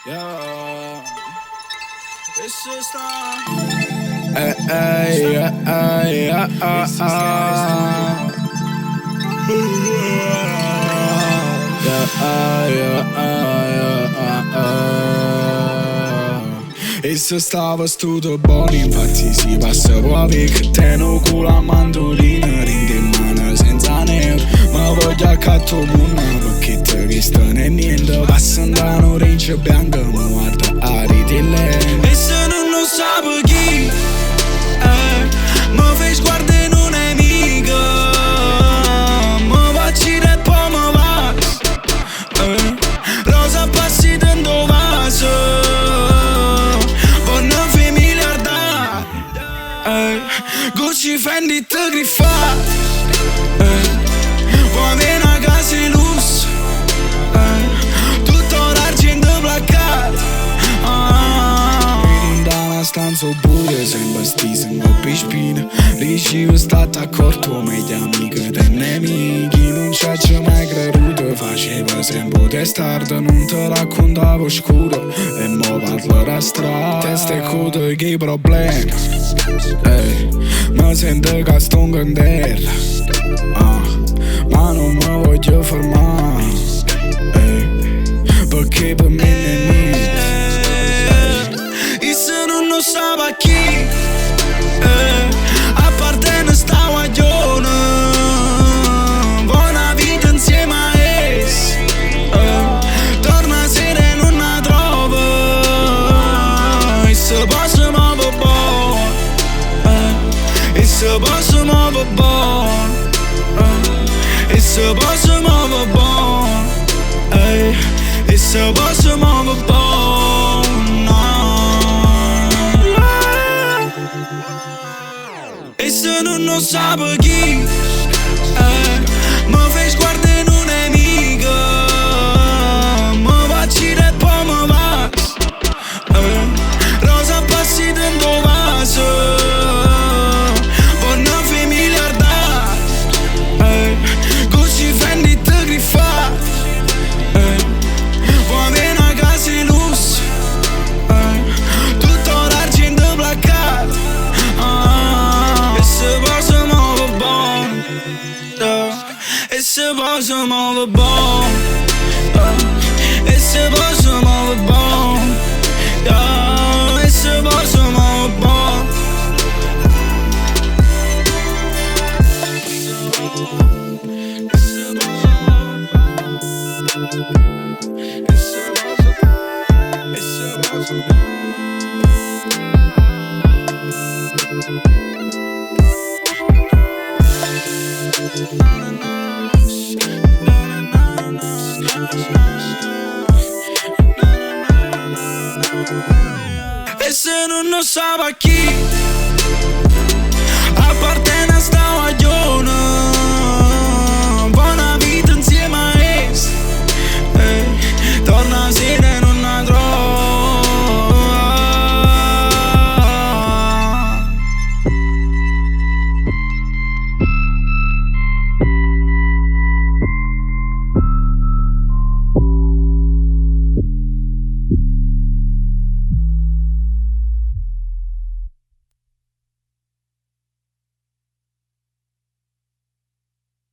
Yeah. It's just E se stava studio buono, infatti si passa proprio che te no con la mandolina, ring in mano senza nero. Ma voglio accatto munna perché te che sta né niente. Passa da un range bianco, ma guarda a ritelle. E se non lo sape chi mi fai sguardare non è mica. Mi facci e poi mi va rosa passi dentro vaso. Gucci, Fendi, te griffa poi viene a casa di lusso tutto l'argento placcato da una stanza oppure sempre stisa in coppia spina. Riuscivo stato accorto meglio amiche dei nemici. Non ci mai creduto, faceva sempre testardo. Non te raccontavo scuro e mo parlo da strada. Testa e coda che problemi mi sento che sto in terra ma non mi voglio fermare perché per me è niente. E se non lo sa chi appartiene sta guaglione. Buona vita insieme a esse torna sera e non la trovo. E se posso muovere buono e se posso muovere buono e se posso muovere buono e se posso muovere buono. E se non lo sape chi mi fai sguardare non è mica. Mi facci e poi mi va rosa passi dentro vaso. Gucci, Fendi, te griffa poi viene a casa di lusso tutto l'argento placcato. E se posso muovere buono e se posso muovere buono e se posso muovere buono e se posso muovere buono. E se non lo sa chi